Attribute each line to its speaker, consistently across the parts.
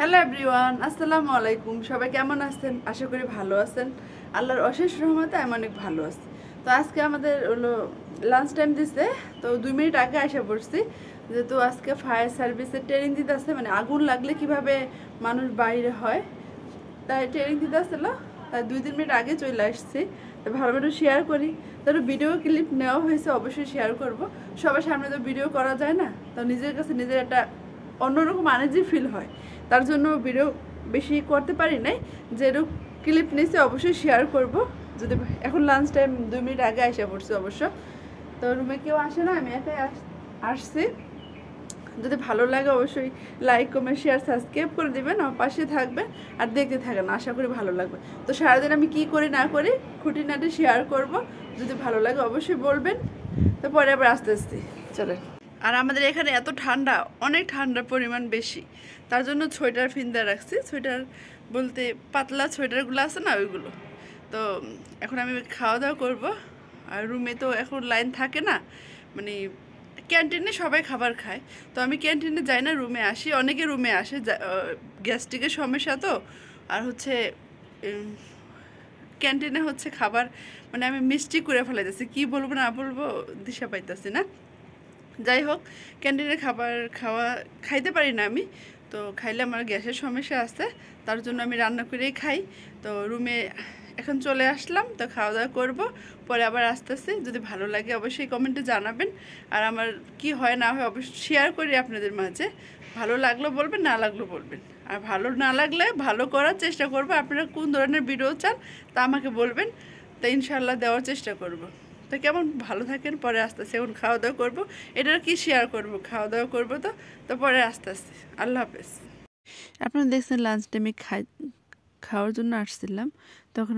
Speaker 1: Hello everyone, আসসালামু আলাইকুম। সবাই কেমন আছেন? আশা করি ভালো আছেন। আল্লাহর অশেষ রহমতে আমি অনেক ভালো আছি। তো আজকে আমাদের হলো লাঞ্চ টাইম দিছে, তো 2 মিনিট আগে আসা পড়ছি, যেহেতু আজকে ফায়ার সার্ভিসের ট্রেনিং দিতে আসছে, মানে আগুন লাগলে কিভাবে মানুষ বাইরে হয় তাই ট্রেনিং দিতে আসছিল। তাই 2-3 মিনিট আগে চলে আসছি। তো ভালো করে শেয়ার করি, তারপর ভিডিও ক্লিপ নেওয়া হয়েছে, অবশ্যই শেয়ার করব। সবার সামনে তো ভিডিও করা যায় না, তো নিজের কাছে নিজের একটা অন্যরকম আনেজি ফিল হয়, তার জন্য ভিডিও বেশি করতে পারি নাই। যেরকম ক্লিপ নিয়েছি অবশ্যই শেয়ার করব। যদি এখন লাঞ্চ টাইম 2 মিনিট আগে এসে পড়ছি অবশ্য, তো রুমে কেউ আসে না, আমি একাই আসছি। যদি ভালো লাগে অবশ্যই লাইক কমেন্ট শেয়ার সাবস্ক্রাইব করে দিবেন, আমার পাশে থাকবেন আর দেখতে থাকেন, আশা করি ভালো লাগবে। তো সারাদিন আমি কি করি না করি খুঁটিনাটি শেয়ার করব, যদি ভালো লাগে অবশ্যই বলবেন। তো পরে আবার আস্তে আস্তে চলেন। আর আমাদের এখানে এত ঠান্ডা, অনেক ঠান্ডার পরিমাণ বেশি, তার জন্য সোয়েটার ফিনতে রাখছি। সোয়েটার বলতে পাতলা সোয়েটারগুলো আছে না, ওইগুলো। তো এখন আমি খাওয়া দাওয়া করবো। আর রুমে তো এখন লাইন থাকে না, মানে ক্যান্টিনে সবাই খাবার খায়, তো আমি ক্যান্টিনে যাই না, রুমে আসি। অনেকে রুমে আসে, গ্যাস্ট্রিকের সমস্যা তো। আর হচ্ছে ক্যান্টিনে হচ্ছে খাবার, মানে আমি মিষ্টি করে ফেলাইতেছি, কি বলবো না বলবো দিশা পাইতেছি না। যাই হোক, ক্যান্টিনের খাবার খাইতে পারি না আমি, তো খাইলে আমার গ্যাসের সমস্যা আছে, তার জন্য আমি রান্না করেই খাই। তো রুমে এখন চলে আসলাম, তো খাওয়া দাওয়া করবো, পরে আবার আসতেছি। যদি ভালো লাগে অবশ্যই কমেন্টে জানাবেন, আর আমার কি হয় না হয় অবশ্যই শেয়ার করি আপনাদের মাঝে। ভালো লাগলো বলবেন, না লাগলো বলবেন, আর ভালো না লাগলে ভালো করার চেষ্টা করবো। আপনারা কোন ধরনের ভিডিও চান তা আমাকে বলবেন, তা ইনশাল্লাহ দেওয়ার চেষ্টা করব। তো কেমন ভালো থাকেন, পরে আস্তে আস্তে এখন খাওয়া দাওয়া করবো। এটার কি শেয়ার করব, খাওয়া দাওয়া করবো। তো পরে আস্তে আস্তে আল্লাহ হাফেজ। আপনারা দেখছেন লাঞ্চ টাইমে খাওয়ার জন্য আসছিলাম, তখন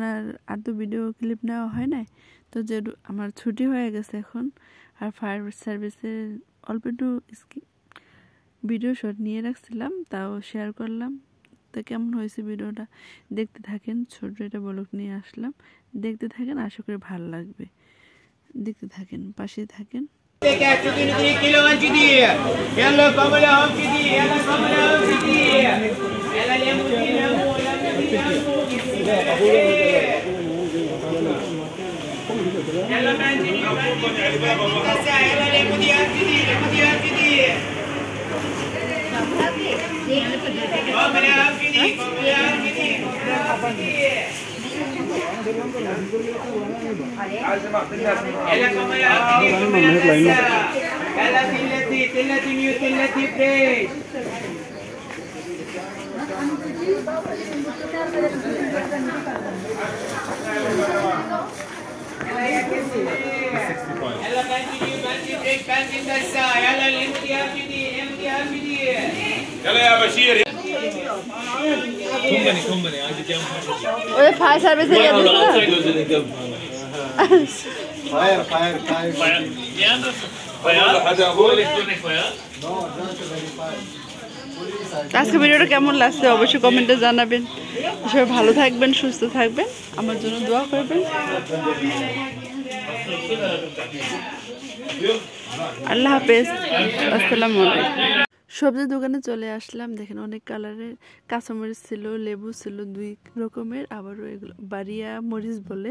Speaker 1: আর তো ভিডিও ক্লিপ নেওয়া হয় নাই। তো যে আমার ছুটি হয়ে গেছে এখন, আর ফায়ার সার্ভিসের অল্প একটু ভিডিও শট নিয়ে রাখছিলাম, তাও শেয়ার করলাম। তো কেমন হয়েছে ভিডিওটা দেখতে থাকেন, ছোট একটা ব্লগ নিয়ে আসলাম, দেখতে থাকেন, আশা করি ভালো লাগবে। দেখতে থাকেন, পাশে থাকেন।
Speaker 2: يلا يا بشير كمبني عندي كم حاجه
Speaker 1: ওই ফায়ার সার্ভিসে গিয়ে
Speaker 2: فاير حدا اقول
Speaker 1: আজকে ভিডিওটা কেমন লাগছে অবশ্যই কমেন্টে জানাবেন। সবাই ভালো থাকবেন, সুস্থ থাকবেন, আমার জন্য দোয়া করবেন। আল্লাহ হাফেজ, আসসালামু আলাইকুম। সবজির দোকানে চলে আসলাম, দেখেন অনেক কালারের কাঁচামরিচ ছিল, লেবু ছিল 2 রকমের, আবারও এগুলো বাড়িয়া মরিচ বলে।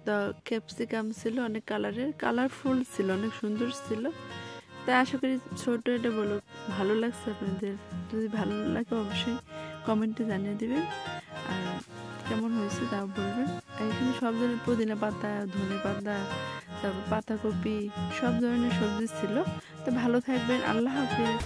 Speaker 1: তো ক্যাপসিকাম ছিল অনেক কালারের, কালারফুল ছিল, অনেক সুন্দর ছিল। তাই আশা করি ছোট এটা বলো ভালো লাগছে আপনাদের। যদি ভালো লাগে অবশ্যই কমেন্টে জানিয়ে দিবেন, আর কেমন হয়েছে তাও বলবেন। আর এখানে সব ধরনের পুদিনা পাতা, ধনে পাতা, তারপর পাতাকপি, সব ধরনের সবজি ছিল। তো ভালো থাকবেন, আল্লাহ হাফেজ।